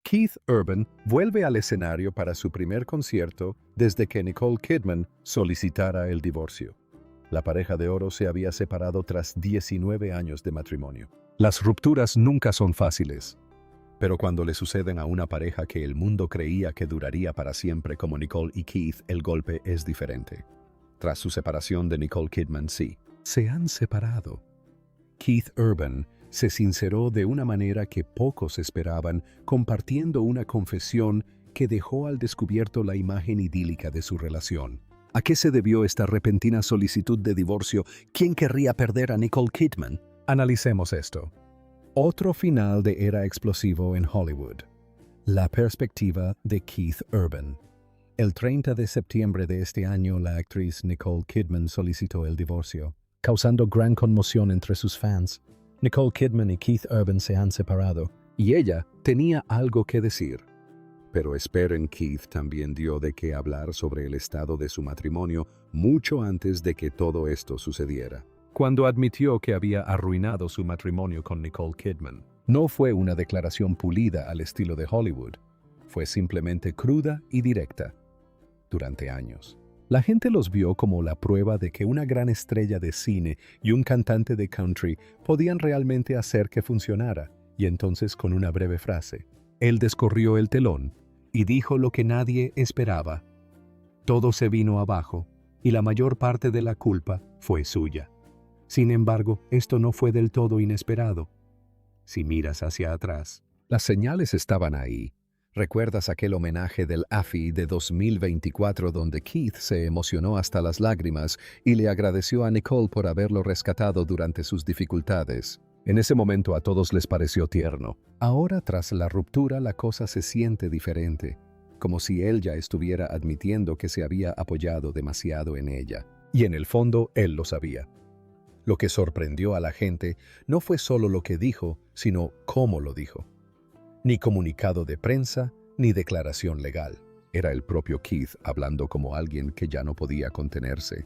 Keith Urban vuelve al escenario para su primer concierto desde que Nicole Kidman solicitara el divorcio. La pareja de oro se había separado tras 19 años de matrimonio. Las rupturas nunca son fáciles, pero cuando le suceden a una pareja que el mundo creía que duraría para siempre como Nicole y Keith, el golpe es diferente. Tras su separación de Nicole Kidman, sí, se han separado. Keith Urban se sinceró de una manera que pocos esperaban, compartiendo una confesión que dejó al descubierto la imagen idílica de su relación. ¿A qué se debió esta repentina solicitud de divorcio? ¿Quién querría perder a Nicole Kidman? Analicemos esto. Otro final de era explosivo en Hollywood. La perspectiva de Keith Urban. El 30 de septiembre de este año, la actriz Nicole Kidman solicitó el divorcio, causando gran conmoción entre sus fans. Nicole Kidman y Keith Urban se han separado, y ella tenía algo que decir. Pero esperen, Keith también dio de qué hablar sobre el estado de su matrimonio mucho antes de que todo esto sucediera. Cuando admitió que había arruinado su matrimonio con Nicole Kidman, no fue una declaración pulida al estilo de Hollywood, fue simplemente cruda y directa. Durante años, la gente los vio como la prueba de que una gran estrella de cine y un cantante de country podían realmente hacer que funcionara, y entonces con una breve frase, él descorrió el telón y dijo lo que nadie esperaba. Todo se vino abajo, y la mayor parte de la culpa fue suya. Sin embargo, esto no fue del todo inesperado. Si miras hacia atrás, las señales estaban ahí. ¿Recuerdas aquel homenaje del AFI de 2024 donde Keith se emocionó hasta las lágrimas y le agradeció a Nicole por haberlo rescatado durante sus dificultades? En ese momento a todos les pareció tierno. Ahora, tras la ruptura, la cosa se siente diferente, como si él ya estuviera admitiendo que se había apoyado demasiado en ella. Y en el fondo, él lo sabía. Lo que sorprendió a la gente no fue solo lo que dijo, sino cómo lo dijo. Ni comunicado de prensa, ni declaración legal. Era el propio Keith hablando como alguien que ya no podía contenerse.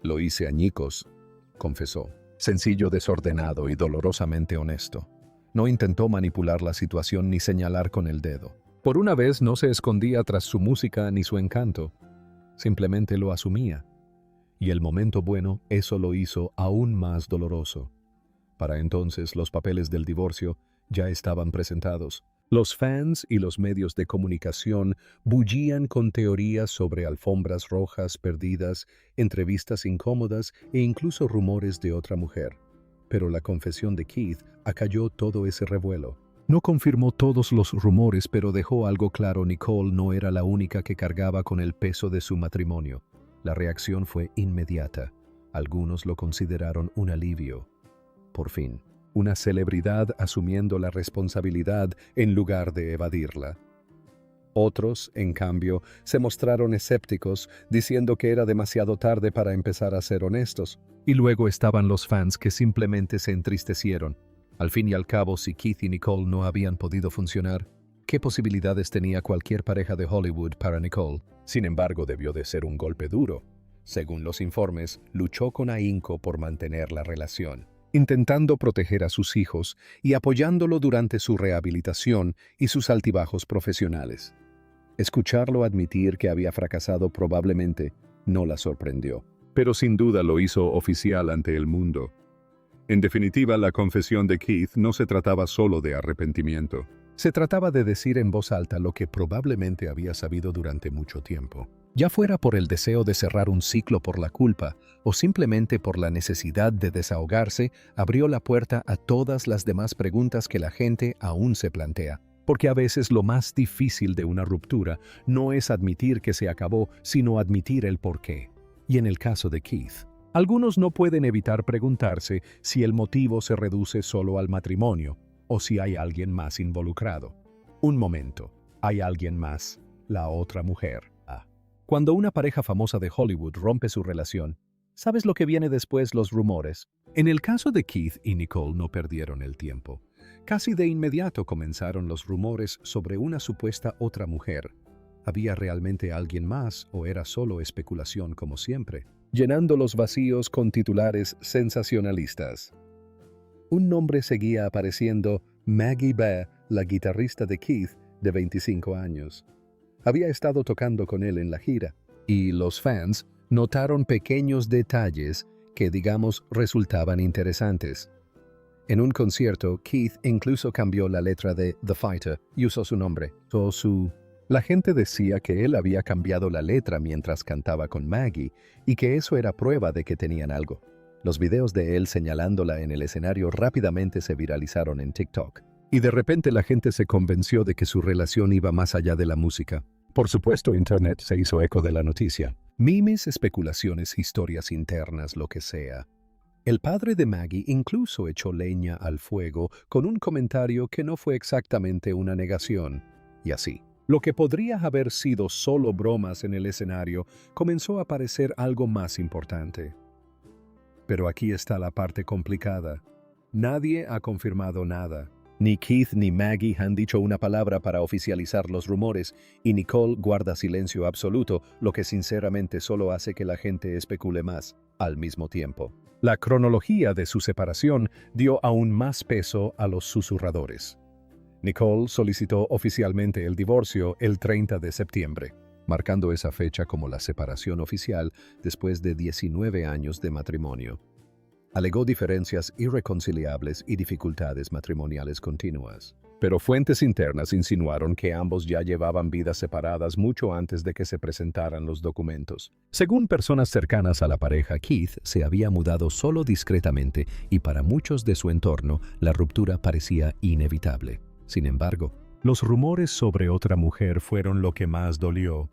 Lo hice añicos, confesó. Sencillo, desordenado y dolorosamente honesto. No intentó manipular la situación ni señalar con el dedo. Por una vez no se escondía tras su música ni su encanto. Simplemente lo asumía. Y el momento bueno, eso lo hizo aún más doloroso. Para entonces los papeles del divorcio ya estaban presentados. Los fans y los medios de comunicación bullían con teorías sobre alfombras rojas perdidas, entrevistas incómodas e incluso rumores de otra mujer. Pero la confesión de Keith acalló todo ese revuelo. No confirmó todos los rumores, pero dejó algo claro: Nicole no era la única que cargaba con el peso de su matrimonio. La reacción fue inmediata. Algunos lo consideraron un alivio. Por fin, una celebridad asumiendo la responsabilidad en lugar de evadirla. Otros, en cambio, se mostraron escépticos, diciendo que era demasiado tarde para empezar a ser honestos. Y luego estaban los fans que simplemente se entristecieron. Al fin y al cabo, si Keith y Nicole no habían podido funcionar, ¿qué posibilidades tenía cualquier pareja de Hollywood para Nicole? Sin embargo, debió de ser un golpe duro. Según los informes, luchó con ahínco por mantener la relación, intentando proteger a sus hijos y apoyándolo durante su rehabilitación y sus altibajos profesionales. Escucharlo admitir que había fracasado probablemente no la sorprendió, pero sin duda lo hizo oficial ante el mundo. En definitiva, la confesión de Keith no se trataba solo de arrepentimiento. Se trataba de decir en voz alta lo que probablemente había sabido durante mucho tiempo. Ya fuera por el deseo de cerrar un ciclo por la culpa o simplemente por la necesidad de desahogarse, abrió la puerta a todas las demás preguntas que la gente aún se plantea. Porque a veces lo más difícil de una ruptura no es admitir que se acabó, sino admitir el porqué. Y en el caso de Keith, algunos no pueden evitar preguntarse si el motivo se reduce solo al matrimonio o si hay alguien más involucrado. Un momento, ¿hay alguien más? La otra mujer. Cuando una pareja famosa de Hollywood rompe su relación, ¿sabes lo que viene después? Los rumores. En el caso de Keith y Nicole no perdieron el tiempo. Casi de inmediato comenzaron los rumores sobre una supuesta otra mujer. ¿Había realmente alguien más o era solo especulación como siempre? Llenando los vacíos con titulares sensacionalistas. Un nombre seguía apareciendo: Maggie Beth, la guitarrista de Keith, de 25 años. Había estado tocando con él en la gira, y los fans notaron pequeños detalles que, digamos, resultaban interesantes. En un concierto, Keith incluso cambió la letra de The Fighter y usó su nombre. La gente decía que él había cambiado la letra mientras cantaba con Maggie y que eso era prueba de que tenían algo. Los videos de él señalándola en el escenario rápidamente se viralizaron en TikTok. Y de repente la gente se convenció de que su relación iba más allá de la música. Por supuesto, Internet se hizo eco de la noticia. Memes, especulaciones, historias internas, lo que sea. El padre de Maggie incluso echó leña al fuego con un comentario que no fue exactamente una negación. Y así, lo que podría haber sido solo bromas en el escenario comenzó a parecer algo más importante. Pero aquí está la parte complicada. Nadie ha confirmado nada. Ni Keith ni Maggie han dicho una palabra para oficializar los rumores, y Nicole guarda silencio absoluto, lo que sinceramente solo hace que la gente especule más, al mismo tiempo. La cronología de su separación dio aún más peso a los susurradores. Nicole solicitó oficialmente el divorcio el 30 de septiembre, marcando esa fecha como la separación oficial después de 19 años de matrimonio. Alegó diferencias irreconciliables y dificultades matrimoniales continuas. Pero fuentes internas insinuaron que ambos ya llevaban vidas separadas mucho antes de que se presentaran los documentos. Según personas cercanas a la pareja, Keith se había mudado solo discretamente y para muchos de su entorno la ruptura parecía inevitable. Sin embargo, los rumores sobre otra mujer fueron lo que más dolió.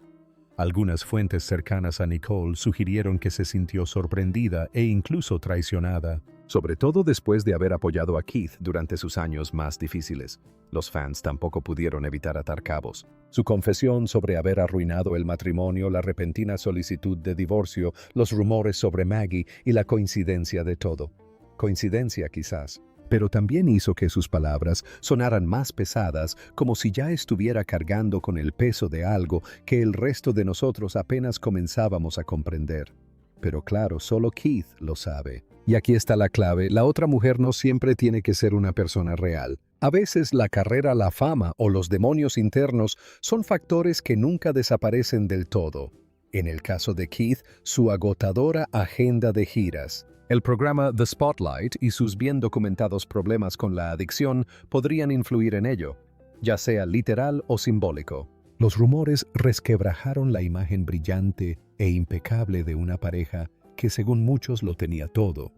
Algunas fuentes cercanas a Nicole sugirieron que se sintió sorprendida e incluso traicionada, sobre todo después de haber apoyado a Keith durante sus años más difíciles. Los fans tampoco pudieron evitar atar cabos. Su confesión sobre haber arruinado el matrimonio, la repentina solicitud de divorcio, los rumores sobre Maggie y la coincidencia de todo. Coincidencia quizás, pero también hizo que sus palabras sonaran más pesadas, como si ya estuviera cargando con el peso de algo que el resto de nosotros apenas comenzábamos a comprender. Pero claro, solo Keith lo sabe. Y aquí está la clave: la otra mujer no siempre tiene que ser una persona real. A veces la carrera, la fama o los demonios internos son factores que nunca desaparecen del todo. En el caso de Keith, su agotadora agenda de giras. El programa The Spotlight y sus bien documentados problemas con la adicción podrían influir en ello, ya sea literal o simbólico. Los rumores resquebrajaron la imagen brillante e impecable de una pareja que según muchos lo tenía todo,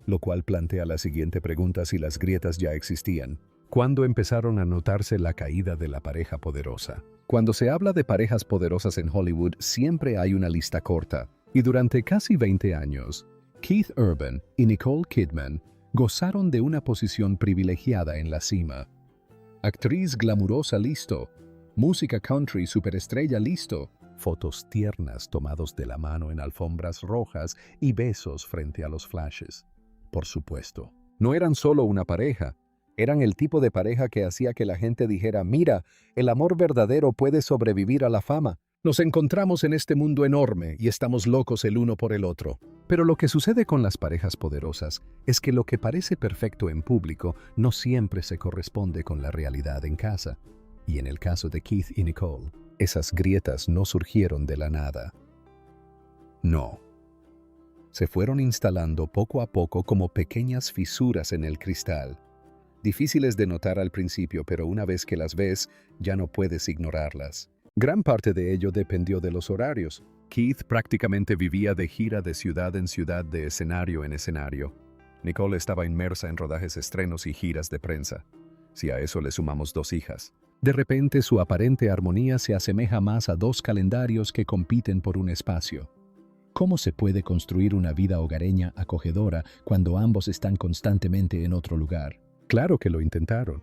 lo cual plantea la siguiente pregunta si las grietas ya existían. ¿Cuándo empezaron a notarse la caída de la pareja poderosa? Cuando se habla de parejas poderosas en Hollywood, siempre hay una lista corta, y durante casi 20 años, Keith Urban y Nicole Kidman gozaron de una posición privilegiada en la cima. Actriz glamurosa, listo. Música country, superestrella, listo. Fotos tiernas tomados de la mano en alfombras rojas y besos frente a los flashes. Por supuesto, no eran solo una pareja. Eran el tipo de pareja que hacía que la gente dijera: mira, el amor verdadero puede sobrevivir a la fama. Nos encontramos en este mundo enorme y estamos locos el uno por el otro. Pero lo que sucede con las parejas poderosas es que lo que parece perfecto en público no siempre se corresponde con la realidad en casa. Y en el caso de Keith y Nicole, esas grietas no surgieron de la nada. No. Se fueron instalando poco a poco como pequeñas fisuras en el cristal. Difíciles de notar al principio, pero una vez que las ves, ya no puedes ignorarlas. Gran parte de ello dependió de los horarios. Keith prácticamente vivía de gira de ciudad en ciudad, de escenario en escenario. Nicole estaba inmersa en rodajes, estrenos y giras de prensa. Si a eso le sumamos 2 hijas. De repente su aparente armonía se asemeja más a 2 calendarios que compiten por un espacio. ¿Cómo se puede construir una vida hogareña acogedora cuando ambos están constantemente en otro lugar? Claro que lo intentaron.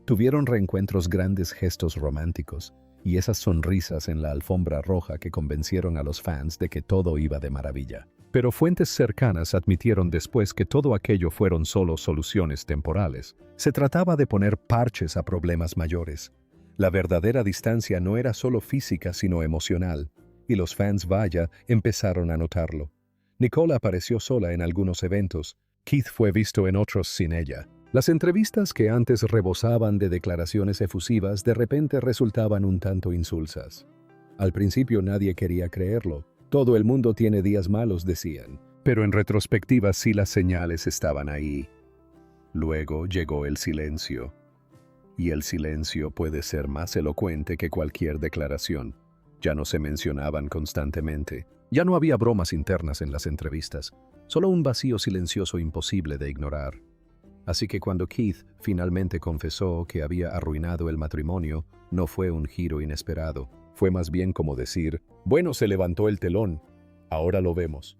Tuvieron reencuentros, grandes gestos románticos, y esas sonrisas en la alfombra roja que convencieron a los fans de que todo iba de maravilla. Pero fuentes cercanas admitieron después que todo aquello fueron solo soluciones temporales. Se trataba de poner parches a problemas mayores. La verdadera distancia no era solo física, sino emocional, y los fans, vaya, empezaron a notarlo. Nicole apareció sola en algunos eventos. Keith fue visto en otros sin ella. Las entrevistas que antes rebosaban de declaraciones efusivas de repente resultaban un tanto insulsas. Al principio nadie quería creerlo. Todo el mundo tiene días malos, decían. Pero en retrospectiva sí las señales estaban ahí. Luego llegó el silencio. Y el silencio puede ser más elocuente que cualquier declaración. Ya no se mencionaban constantemente. Ya no había bromas internas en las entrevistas. Solo un vacío silencioso imposible de ignorar. Así que cuando Keith finalmente confesó que había arruinado el matrimonio, no fue un giro inesperado. Fue más bien como decir, bueno, se levantó el telón, ahora lo vemos.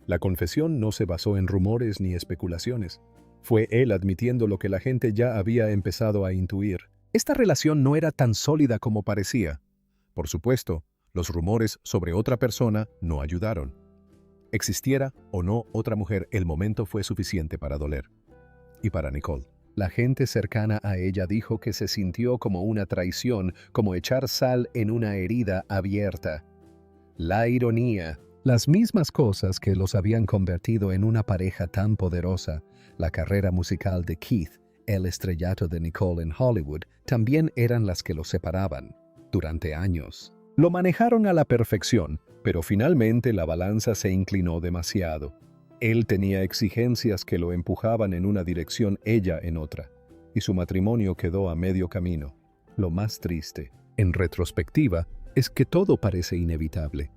La confesión no se basó en rumores ni especulaciones. Fue él admitiendo lo que la gente ya había empezado a intuir. Esta relación no era tan sólida como parecía. Por supuesto, los rumores sobre otra persona no ayudaron. Existiera o no otra mujer, el momento fue suficiente para doler. Y para Nicole. La gente cercana a ella dijo que se sintió como una traición, como echar sal en una herida abierta. La ironía, las mismas cosas que los habían convertido en una pareja tan poderosa, la carrera musical de Keith, el estrellato de Nicole en Hollywood, también eran las que los separaban, durante años. Lo manejaron a la perfección, pero finalmente la balanza se inclinó demasiado. Él tenía exigencias que lo empujaban en una dirección, ella en otra, y su matrimonio quedó a medio camino. Lo más triste, en retrospectiva, es que todo parece inevitable.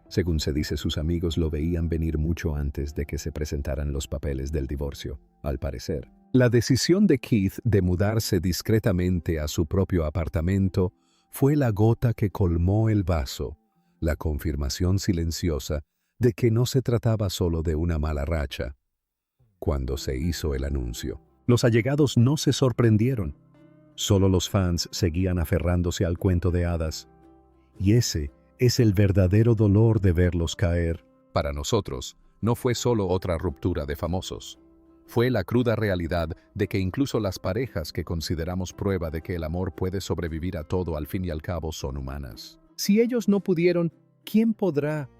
Según se dice, sus amigos lo veían venir mucho antes de que se presentaran los papeles del divorcio, al parecer. La decisión de Keith de mudarse discretamente a su propio apartamento fue la gota que colmó el vaso, la confirmación silenciosa de que no se trataba solo de una mala racha. Cuando se hizo el anuncio, los allegados no se sorprendieron. Solo los fans seguían aferrándose al cuento de hadas. Y ese es el verdadero dolor de verlos caer. Para nosotros, no fue solo otra ruptura de famosos. Fue la cruda realidad de que incluso las parejas que consideramos prueba de que el amor puede sobrevivir a todo al fin y al cabo son humanas. Si ellos no pudieron, ¿quién podrá?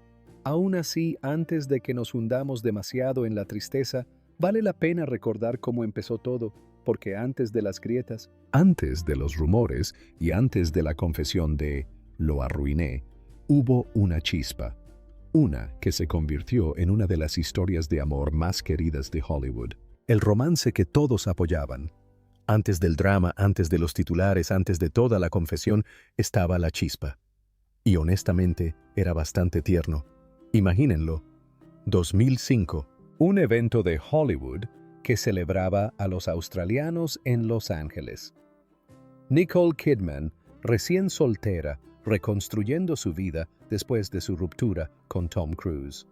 Aún así, antes de que nos hundamos demasiado en la tristeza, vale la pena recordar cómo empezó todo, porque antes de las grietas, antes de los rumores y antes de la confesión de «lo arruiné», hubo una chispa. Una que se convirtió en una de las historias de amor más queridas de Hollywood. El romance que todos apoyaban. Antes del drama, antes de los titulares, antes de toda la confesión, estaba la chispa. Y honestamente, era bastante tierno. Imagínenlo. 2005. Un evento de Hollywood que celebraba a los australianos en Los Ángeles. Nicole Kidman, recién soltera, reconstruyendo su vida después de su ruptura con Tom Cruise.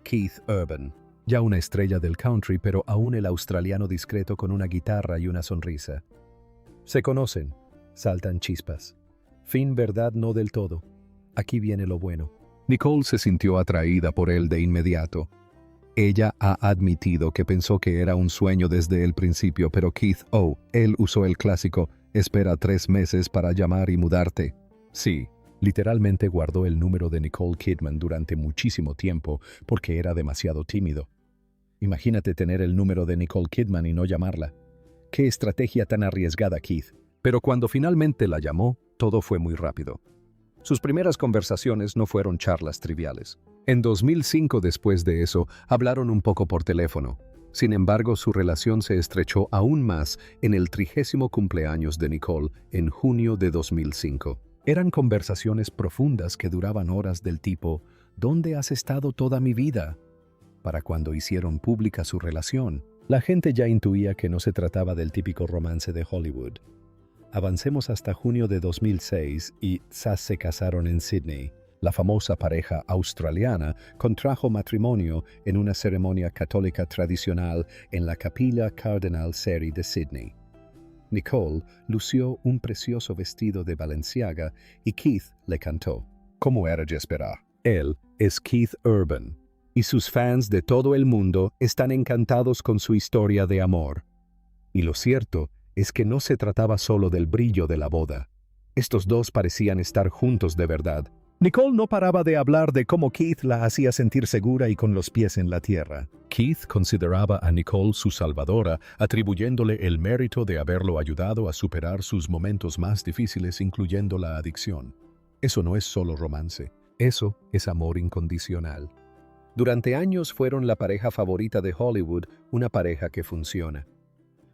Keith Urban, ya una estrella del country, pero aún el australiano discreto con una guitarra y una sonrisa. Se conocen, saltan chispas. Fin verdad no del todo. Aquí viene lo bueno. Nicole se sintió atraída por él de inmediato. Ella ha admitido que pensó que era un sueño desde el principio, pero Keith, él usó el clásico, espera 3 meses para llamar y mudarte. Sí, literalmente guardó el número de Nicole Kidman durante muchísimo tiempo porque era demasiado tímido. Imagínate tener el número de Nicole Kidman y no llamarla. ¡Qué estrategia tan arriesgada, Keith! Pero cuando finalmente la llamó, todo fue muy rápido. Sus primeras conversaciones no fueron charlas triviales. En 2005, después de eso, hablaron un poco por teléfono. Sin embargo, su relación se estrechó aún más en el 30º cumpleaños de Nicole en junio de 2005. Eran conversaciones profundas que duraban horas del tipo, ¿dónde has estado toda mi vida? Para cuando hicieron pública su relación, la gente ya intuía que no se trataba del típico romance de Hollywood. Avancemos hasta junio de 2006 y se casaron en Sydney. La famosa pareja australiana contrajo matrimonio en una ceremonia católica tradicional en la Capilla Cardinal Seri de Sydney. Nicole lució un precioso vestido de Balenciaga y Keith le cantó. Como era de esperar, él es Keith Urban, y sus fans de todo el mundo están encantados con su historia de amor. Y lo cierto es que no se trataba solo del brillo de la boda. Estos dos parecían estar juntos de verdad, Nicole no paraba de hablar de cómo Keith la hacía sentir segura y con los pies en la tierra. Keith consideraba a Nicole su salvadora, atribuyéndole el mérito de haberlo ayudado a superar sus momentos más difíciles, incluyendo la adicción. Eso no es solo romance, eso es amor incondicional. Durante años fueron la pareja favorita de Hollywood, una pareja que funciona.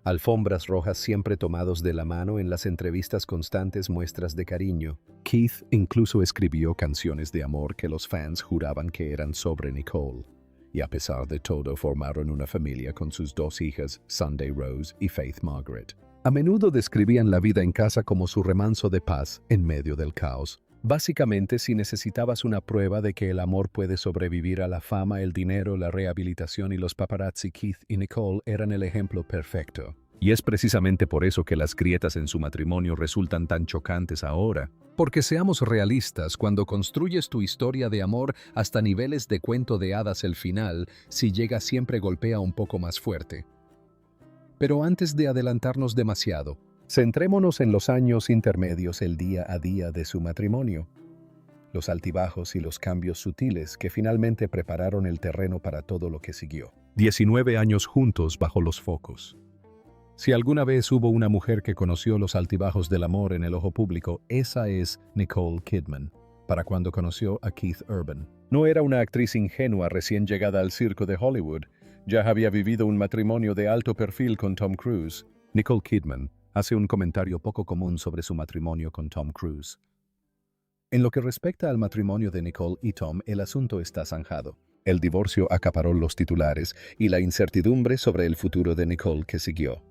Alfombras rojas siempre tomados de la mano, en las entrevistas constantes muestras de cariño. Keith incluso escribió canciones de amor que los fans juraban que eran sobre Nicole. Y a pesar de todo formaron una familia con sus dos hijas, Sunday Rose y Faith Margaret. A menudo describían la vida en casa como su remanso de paz en medio del caos. Básicamente, si necesitabas una prueba de que el amor puede sobrevivir a la fama, el dinero, la rehabilitación y los paparazzi, Keith y Nicole eran el ejemplo perfecto. Y es precisamente por eso que las grietas en su matrimonio resultan tan chocantes ahora. Porque seamos realistas, cuando construyes tu historia de amor hasta niveles de cuento de hadas, el final, si llega, siempre golpea un poco más fuerte. Pero antes de adelantarnos demasiado, centrémonos en los años intermedios, el día a día de su matrimonio. Los altibajos y los cambios sutiles que finalmente prepararon el terreno para todo lo que siguió. 19 años juntos bajo los focos. Si alguna vez hubo una mujer que conoció los altibajos del amor en el ojo público, esa es Nicole Kidman, para cuando conoció a Keith Urban. No era una actriz ingenua recién llegada al circo de Hollywood. Ya había vivido un matrimonio de alto perfil con Tom Cruise. Nicole Kidman hace un comentario poco común sobre su matrimonio con Tom Cruise. En lo que respecta al matrimonio de Nicole y Tom, el asunto está zanjado. El divorcio acaparó los titulares y la incertidumbre sobre el futuro de Nicole que siguió.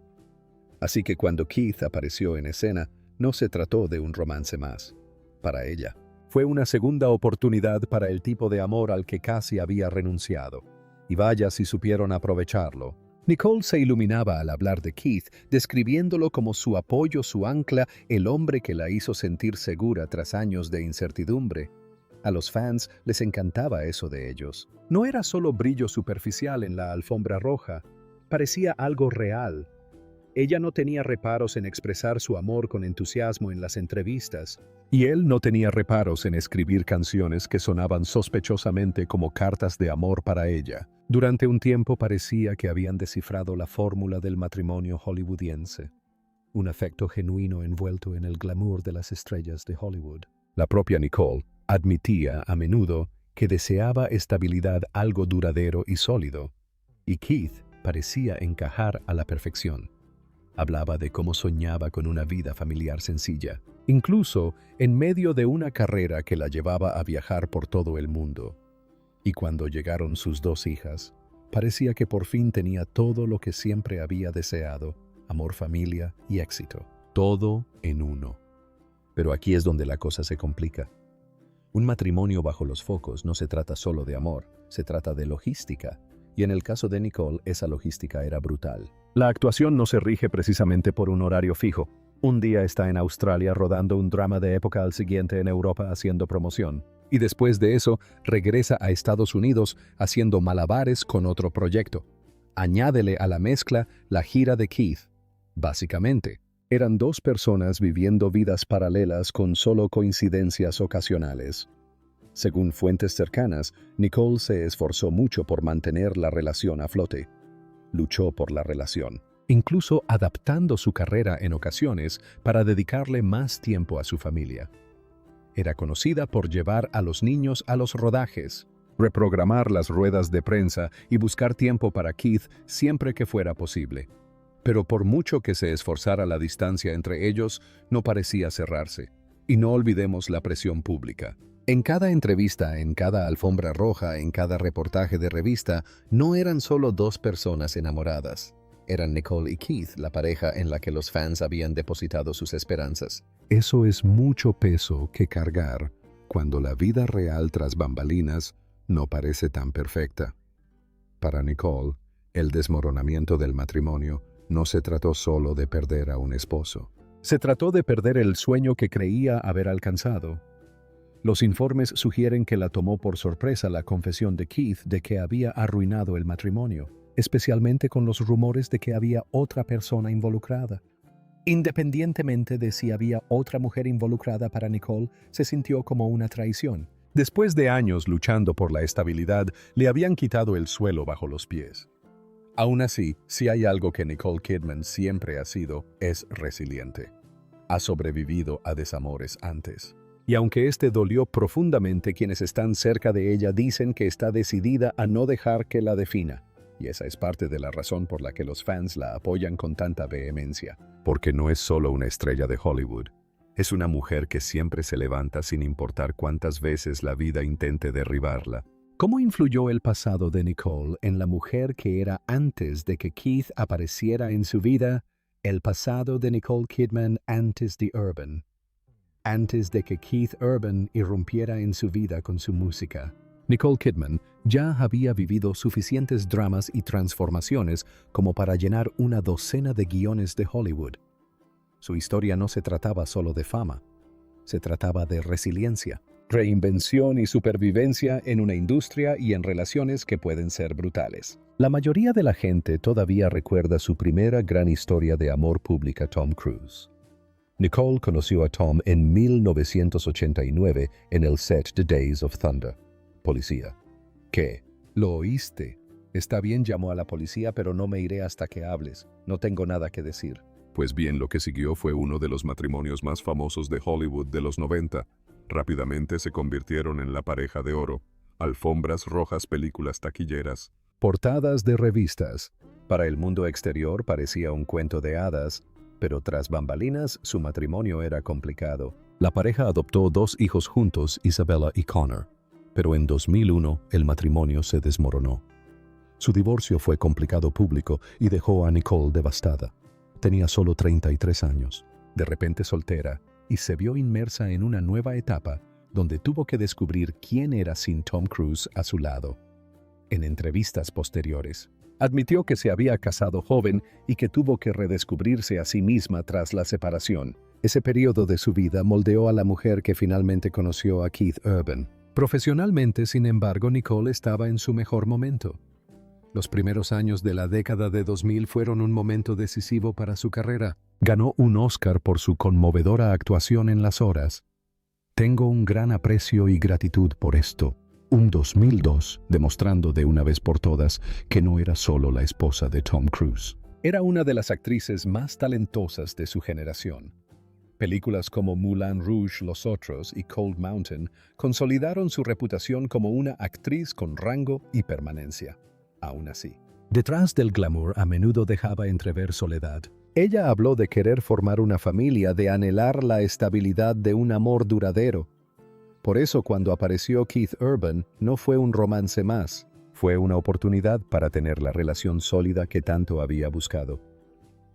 Así que cuando Keith apareció en escena, no se trató de un romance más. Para ella, fue una segunda oportunidad para el tipo de amor al que casi había renunciado. Y vaya si supieron aprovecharlo. Nicole se iluminaba al hablar de Keith, describiéndolo como su apoyo, su ancla, el hombre que la hizo sentir segura tras años de incertidumbre. A los fans les encantaba eso de ellos. No era solo brillo superficial en la alfombra roja, parecía algo real. Ella no tenía reparos en expresar su amor con entusiasmo en las entrevistas, y él no tenía reparos en escribir canciones que sonaban sospechosamente como cartas de amor para ella. Durante un tiempo parecía que habían descifrado la fórmula del matrimonio hollywoodiense, un afecto genuino envuelto en el glamour de las estrellas de Hollywood. La propia Nicole admitía a menudo que deseaba estabilidad, algo duradero y sólido, y Keith parecía encajar a la perfección. Hablaba de cómo soñaba con una vida familiar sencilla, incluso en medio de una carrera que la llevaba a viajar por todo el mundo. Y cuando llegaron sus dos hijas, parecía que por fin tenía todo lo que siempre había deseado: amor, familia y éxito. Todo en uno. Pero aquí es donde la cosa se complica. Un matrimonio bajo los focos no se trata solo de amor, se trata de logística. Y en el caso de Nicole, esa logística era brutal. La actuación no se rige precisamente por un horario fijo. Un día está en Australia rodando un drama de época, al siguiente en Europa haciendo promoción. Y después de eso, regresa a Estados Unidos haciendo malabares con otro proyecto. Añádele a la mezcla la gira de Keith. Básicamente, eran dos personas viviendo vidas paralelas con solo coincidencias ocasionales. Según fuentes cercanas, Nicole se esforzó mucho por mantener la relación a flote. Luchó por la relación, incluso adaptando su carrera en ocasiones para dedicarle más tiempo a su familia. Era conocida por llevar a los niños a los rodajes, reprogramar las ruedas de prensa y buscar tiempo para Keith siempre que fuera posible. Pero por mucho que se esforzara, la distancia entre ellos no parecía cerrarse. Y no olvidemos la presión pública. En cada entrevista, en cada alfombra roja, en cada reportaje de revista, no eran solo dos personas enamoradas. Eran Nicole y Keith, la pareja en la que los fans habían depositado sus esperanzas. Eso es mucho peso que cargar cuando la vida real tras bambalinas no parece tan perfecta. Para Nicole, el desmoronamiento del matrimonio no se trató solo de perder a un esposo. Se trató de perder el sueño que creía haber alcanzado. Los informes sugieren que la tomó por sorpresa la confesión de Keith de que había arruinado el matrimonio, especialmente con los rumores de que había otra persona involucrada. Independientemente de si había otra mujer involucrada, para Nicole se sintió como una traición. Después de años luchando por la estabilidad, le habían quitado el suelo bajo los pies. Aún así, si hay algo que Nicole Kidman siempre ha sido, es resiliente. Ha sobrevivido a desamores antes. Y aunque este dolió profundamente, quienes están cerca de ella dicen que está decidida a no dejar que la defina. Y esa es parte de la razón por la que los fans la apoyan con tanta vehemencia. Porque no es solo una estrella de Hollywood. Es una mujer que siempre se levanta sin importar cuántas veces la vida intente derribarla. ¿Cómo influyó el pasado de Nicole en la mujer que era antes de que Keith apareciera en su vida? El pasado de Nicole Kidman antes de Urban. Antes de que Keith Urban irrumpiera en su vida con su música. Nicole Kidman ya había vivido suficientes dramas y transformaciones como para llenar una docena de guiones de Hollywood. Su historia no se trataba solo de fama, se trataba de resiliencia, reinvención y supervivencia en una industria y en relaciones que pueden ser brutales. La mayoría de la gente todavía recuerda su primera gran historia de amor pública, Tom Cruise. Nicole conoció a Tom en 1989 en el set de Days of Thunder. Policía. ¿Qué? ¿Lo oíste? Está bien, llamó a la policía, pero no me iré hasta que hables. No tengo nada que decir. Pues bien, lo que siguió fue uno de los matrimonios más famosos de Hollywood de los 90. Rápidamente se convirtieron en la pareja de oro. Alfombras rojas, películas taquilleras. Portadas de revistas. Para el mundo exterior parecía un cuento de hadas, pero tras bambalinas su matrimonio era complicado. La pareja adoptó 2 hijos juntos, Isabella y Connor. Pero en 2001 el matrimonio se desmoronó. Su divorcio fue complicado público y dejó a Nicole devastada. Tenía solo 33 años, de repente soltera, y se vio inmersa en una nueva etapa donde tuvo que descubrir quién era sin Tom Cruise a su lado. En entrevistas posteriores, admitió que se había casado joven y que tuvo que redescubrirse a sí misma tras la separación. Ese periodo de su vida moldeó a la mujer que finalmente conoció a Keith Urban. Profesionalmente, sin embargo, Nicole estaba en su mejor momento. Los primeros años de la década de 2000 fueron un momento decisivo para su carrera. Ganó un Oscar por su conmovedora actuación en Las Horas. Tengo un gran aprecio y gratitud por esto. Un 2002, demostrando de una vez por todas que no era solo la esposa de Tom Cruise. Era una de las actrices más talentosas de su generación. Películas como Moulin Rouge, Los Otros y Cold Mountain consolidaron su reputación como una actriz con rango y permanencia. Aún así, detrás del glamour a menudo dejaba entrever soledad. Ella habló de querer formar una familia, de anhelar la estabilidad de un amor duradero. Por eso, cuando apareció Keith Urban, no fue un romance más, fue una oportunidad para tener la relación sólida que tanto había buscado.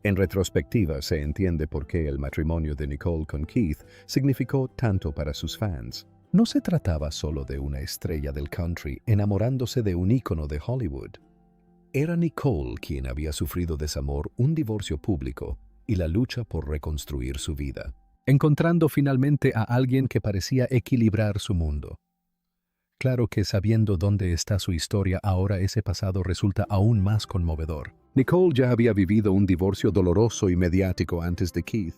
En retrospectiva, se entiende por qué el matrimonio de Nicole con Keith significó tanto para sus fans. No se trataba solo de una estrella del country enamorándose de un ícono de Hollywood. Era Nicole quien había sufrido desamor, un divorcio público y la lucha por reconstruir su vida, encontrando finalmente a alguien que parecía equilibrar su mundo. Claro que sabiendo dónde está su historia ahora, ese pasado resulta aún más conmovedor. Nicole ya había vivido un divorcio doloroso y mediático antes de Keith,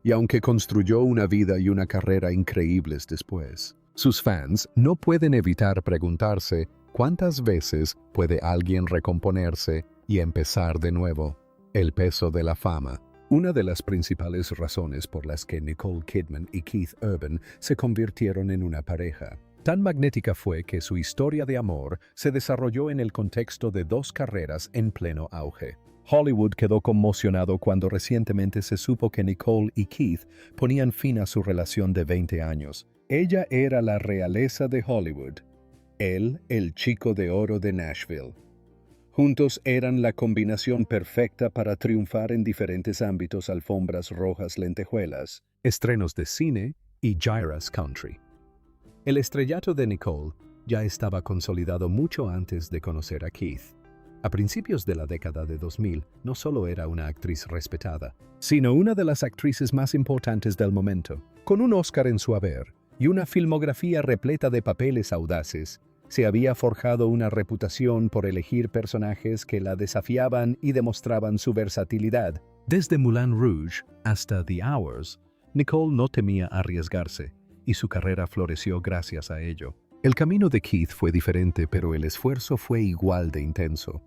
y aunque construyó una vida y una carrera increíbles después, sus fans no pueden evitar preguntarse cuántas veces puede alguien recomponerse y empezar de nuevo. El peso de la fama. Una de las principales razones por las que Nicole Kidman y Keith Urban se convirtieron en una pareja tan magnética fue que su historia de amor se desarrolló en el contexto de 2 carreras en pleno auge. Hollywood quedó conmocionado cuando recientemente se supo que Nicole y Keith ponían fin a su relación de 20 años. Ella era la realeza de Hollywood, él el chico de oro de Nashville. Juntos eran la combinación perfecta para triunfar en diferentes ámbitos: alfombras rojas, lentejuelas, estrenos de cine y Gyras Country. El estrellato de Nicole ya estaba consolidado mucho antes de conocer a Keith. A principios de la década de 2000, no solo era una actriz respetada, sino una de las actrices más importantes del momento. Con un Oscar en su haber y una filmografía repleta de papeles audaces, se había forjado una reputación por elegir personajes que la desafiaban y demostraban su versatilidad. Desde Moulin Rouge hasta The Hours, Nicole no temía arriesgarse, y su carrera floreció gracias a ello. El camino de Keith fue diferente, pero el esfuerzo fue igual de intenso.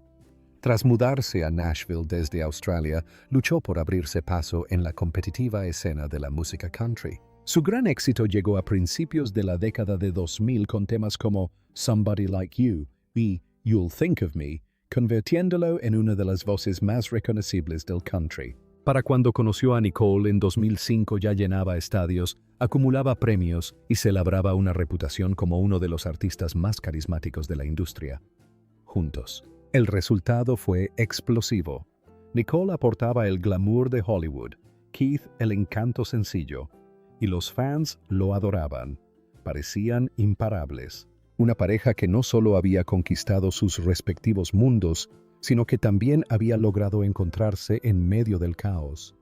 Tras mudarse a Nashville desde Australia, luchó por abrirse paso en la competitiva escena de la música country. Su gran éxito llegó a principios de la década de 2000 con temas como Somebody Like You y You'll Think of Me, convirtiéndolo en una de las voces más reconocibles del country. Para cuando conoció a Nicole en 2005 ya llenaba estadios, acumulaba premios y se labraba una reputación como uno de los artistas más carismáticos de la industria. Juntos. El resultado fue explosivo. Nicole aportaba el glamour de Hollywood, Keith el encanto sencillo, y los fans lo adoraban. Parecían imparables. Una pareja que no solo había conquistado sus respectivos mundos, sino que también había logrado encontrarse en medio del caos.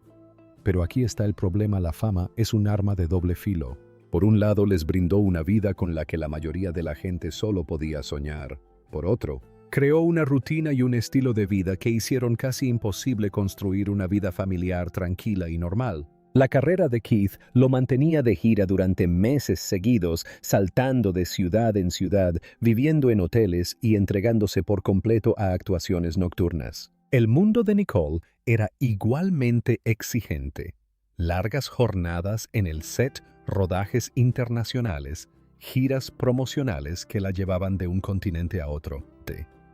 Pero aquí está el problema: la fama es un arma de doble filo. Por un lado, les brindó una vida con la que la mayoría de la gente solo podía soñar. Por otro, creó una rutina y un estilo de vida que hicieron casi imposible construir una vida familiar tranquila y normal. La carrera de Keith lo mantenía de gira durante meses seguidos, saltando de ciudad en ciudad, viviendo en hoteles y entregándose por completo a actuaciones nocturnas. El mundo de Nicole era igualmente exigente. Largas jornadas en el set, rodajes internacionales, giras promocionales que la llevaban de un continente a otro.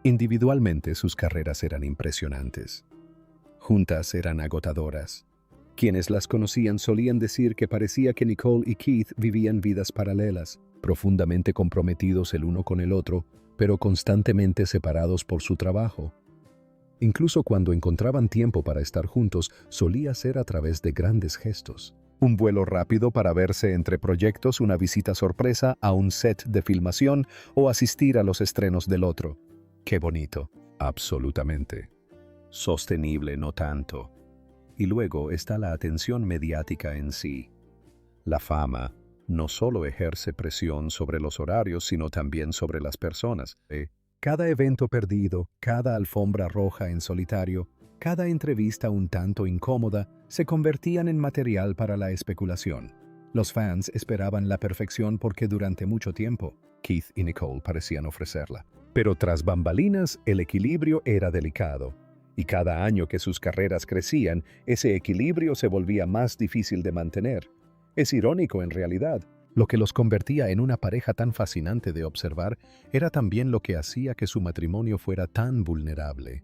Individualmente sus carreras eran impresionantes. Juntas eran agotadoras. Quienes las conocían solían decir que parecía que Nicole y Keith vivían vidas paralelas, profundamente comprometidos el uno con el otro, pero constantemente separados por su trabajo. Incluso cuando encontraban tiempo para estar juntos, solía ser a través de grandes gestos. Un vuelo rápido para verse entre proyectos, una visita sorpresa a un set de filmación o asistir a los estrenos del otro. ¡Qué bonito! Absolutamente. Sostenible no tanto. Y luego está la atención mediática en sí. La fama no solo ejerce presión sobre los horarios, sino también sobre las personas. Cada evento perdido, cada alfombra roja en solitario, cada entrevista un tanto incómoda, se convertían en material para la especulación. Los fans esperaban la perfección porque durante mucho tiempo, Keith y Nicole parecían ofrecerla. Pero tras bambalinas, el equilibrio era delicado. Y cada año que sus carreras crecían, ese equilibrio se volvía más difícil de mantener. Es irónico en realidad. Lo que los convertía en una pareja tan fascinante de observar era también lo que hacía que su matrimonio fuera tan vulnerable.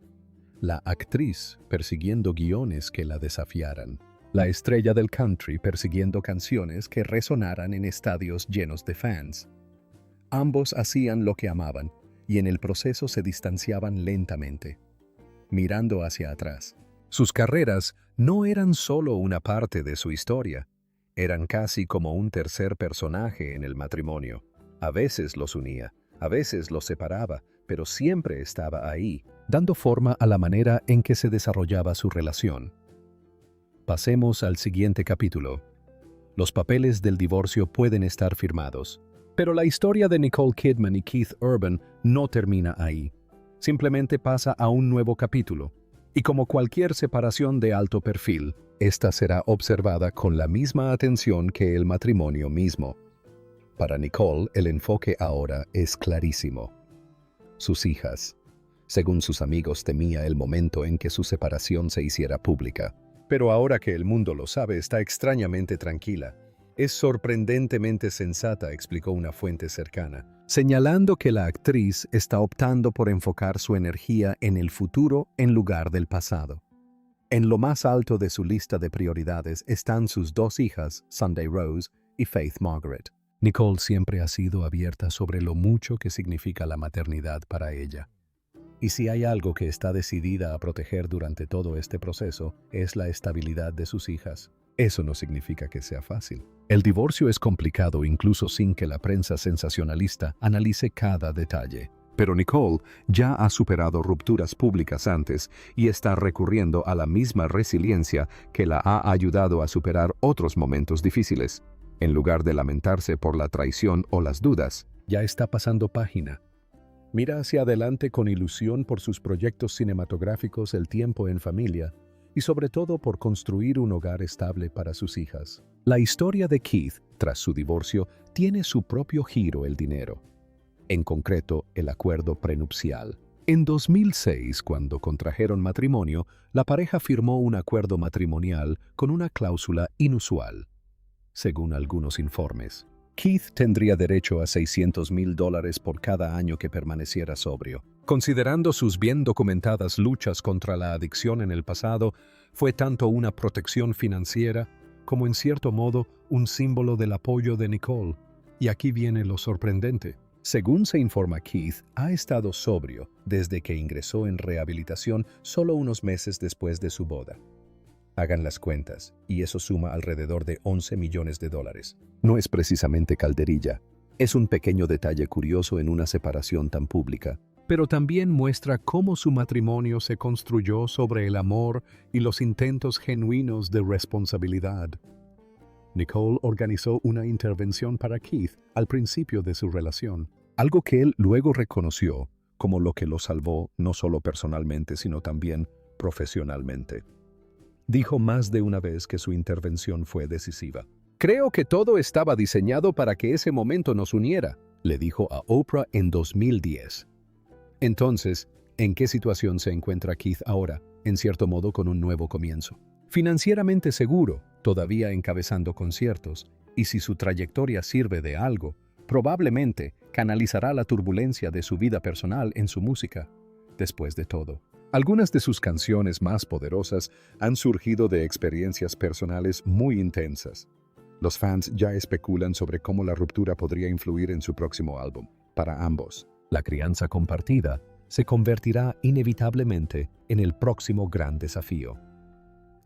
La actriz persiguiendo guiones que la desafiaran. La estrella del country persiguiendo canciones que resonaran en estadios llenos de fans. Ambos hacían lo que amaban y en el proceso se distanciaban lentamente, mirando hacia atrás. Sus carreras no eran solo una parte de su historia, eran casi como un tercer personaje en el matrimonio. A veces los unía, a veces los separaba, pero siempre estaba ahí, dando forma a la manera en que se desarrollaba su relación. Pasemos al siguiente capítulo. Los papeles del divorcio pueden estar firmados, pero la historia de Nicole Kidman y Keith Urban no termina ahí. Simplemente pasa a un nuevo capítulo. Y como cualquier separación de alto perfil, esta será observada con la misma atención que el matrimonio mismo. Para Nicole, el enfoque ahora es clarísimo. Sus hijas. Según sus amigos, temía el momento en que su separación se hiciera pública. Pero ahora que el mundo lo sabe, está extrañamente tranquila. Es sorprendentemente sensata, explicó una fuente cercana, señalando que la actriz está optando por enfocar su energía en el futuro en lugar del pasado. En lo más alto de su lista de prioridades están sus dos hijas, Sunday Rose y Faith Margaret. Nicole siempre ha sido abierta sobre lo mucho que significa la maternidad para ella. Y si hay algo que está decidida a proteger durante todo este proceso, es la estabilidad de sus hijas. Eso no significa que sea fácil. El divorcio es complicado incluso sin que la prensa sensacionalista analice cada detalle. Pero Nicole ya ha superado rupturas públicas antes y está recurriendo a la misma resiliencia que la ha ayudado a superar otros momentos difíciles. En lugar de lamentarse por la traición o las dudas, ya está pasando página. Mira hacia adelante con ilusión por sus proyectos cinematográficos, el tiempo en familia y sobre todo por construir un hogar estable para sus hijas. La historia de Keith, tras su divorcio, tiene su propio giro: el dinero. En concreto, el acuerdo prenupcial. En 2006, cuando contrajeron matrimonio, la pareja firmó un acuerdo matrimonial con una cláusula inusual. Según algunos informes, Keith tendría derecho a $600,000 por cada año que permaneciera sobrio. Considerando sus bien documentadas luchas contra la adicción en el pasado, fue tanto una protección financiera como en cierto modo un símbolo del apoyo de Nicole. Y aquí viene lo sorprendente. Según se informa, Keith ha estado sobrio desde que ingresó en rehabilitación solo unos meses después de su boda. Hagan las cuentas, y eso suma alrededor de $11 millones. No es precisamente calderilla, es un pequeño detalle curioso en una separación tan pública, pero también muestra cómo su matrimonio se construyó sobre el amor y los intentos genuinos de responsabilidad. Nicole organizó una intervención para Keith al principio de su relación, algo que él luego reconoció como lo que lo salvó no solo personalmente, sino también profesionalmente. Dijo más de una vez que su intervención fue decisiva. «Creo que todo estaba diseñado para que ese momento nos uniera», le dijo a Oprah en 2010. Entonces, ¿en qué situación se encuentra Keith ahora? En cierto modo, con un nuevo comienzo. Financieramente seguro, todavía encabezando conciertos, y si su trayectoria sirve de algo, probablemente canalizará la turbulencia de su vida personal en su música. Después de todo, algunas de sus canciones más poderosas han surgido de experiencias personales muy intensas. Los fans ya especulan sobre cómo la ruptura podría influir en su próximo álbum. Para ambos, la crianza compartida se convertirá inevitablemente en el próximo gran desafío.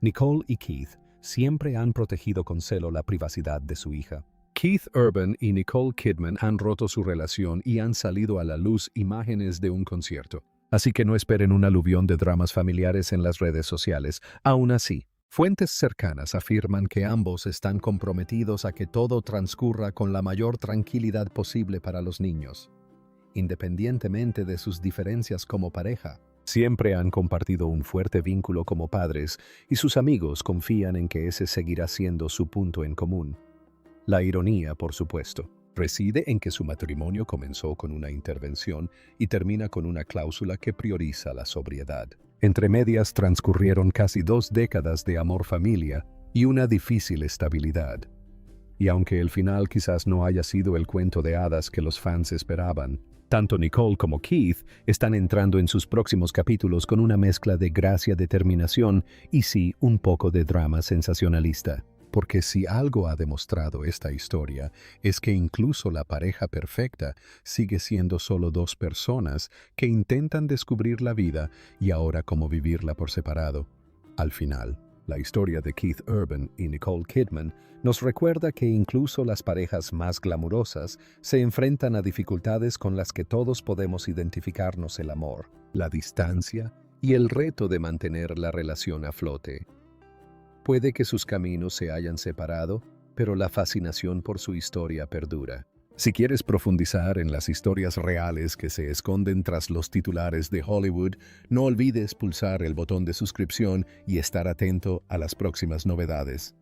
Nicole y Keith siempre han protegido con celo la privacidad de su hija. Keith Urban y Nicole Kidman han roto su relación y han salido a la luz imágenes de un concierto. Así que no esperen un aluvión de dramas familiares en las redes sociales. Aún así, fuentes cercanas afirman que ambos están comprometidos a que todo transcurra con la mayor tranquilidad posible para los niños. Independientemente de sus diferencias como pareja, siempre han compartido un fuerte vínculo como padres y sus amigos confían en que ese seguirá siendo su punto en común. La ironía, por supuesto, reside en que su matrimonio comenzó con una intervención y termina con una cláusula que prioriza la sobriedad. Entre medias transcurrieron casi 2 décadas de amor-familia y una difícil estabilidad. Y aunque el final quizás no haya sido el cuento de hadas que los fans esperaban, tanto Nicole como Keith están entrando en sus próximos capítulos con una mezcla de gracia, determinación y sí, un poco de drama sensacionalista. Porque si algo ha demostrado esta historia, es que incluso la pareja perfecta sigue siendo solo 2 personas que intentan descubrir la vida y ahora cómo vivirla por separado. Al final, la historia de Keith Urban y Nicole Kidman nos recuerda que incluso las parejas más glamurosas se enfrentan a dificultades con las que todos podemos identificarnos: el amor, la distancia y el reto de mantener la relación a flote. Puede que sus caminos se hayan separado, pero la fascinación por su historia perdura. Si quieres profundizar en las historias reales que se esconden tras los titulares de Hollywood, no olvides pulsar el botón de suscripción y estar atento a las próximas novedades.